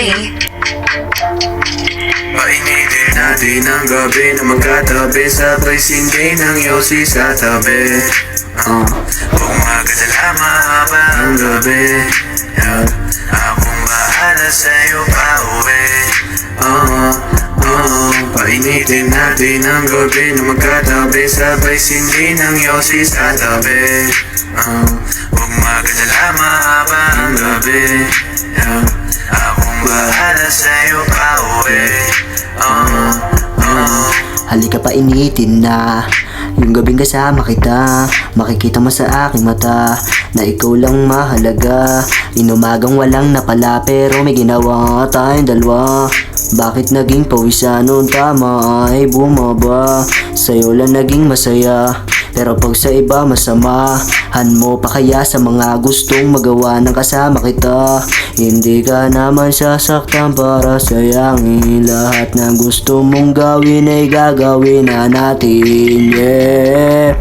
me. Painitin natin ang gabi na magkatabi, sabay singgay ng yosi sa tabi. Umaga sa mahaba ang gabi, akong bahala sa'yo pa uwi. Painitin natin ang gabi na magkatabi, sabay singgay ng yosi sa tabi. Umaga sa mahaba ang gabi, akong bahala sa'yo pa uwi. Halika pa initin na yung gabing kasama kita. Makikita mo sa aking mata na ikaw lang mahalaga. Inumagang walang napala pero may ginawa tayong dalawa. Bakit naging pawisan noon tama ay bumaba? Sa'yo lang naging masaya pero pag sa iba masamahan mo pa kaya sa mga gustong magawa ng kasama kita. Hindi ka naman sasaktan para sayangin. Lahat ng gusto mong gawin ay gagawin na natin, yeah.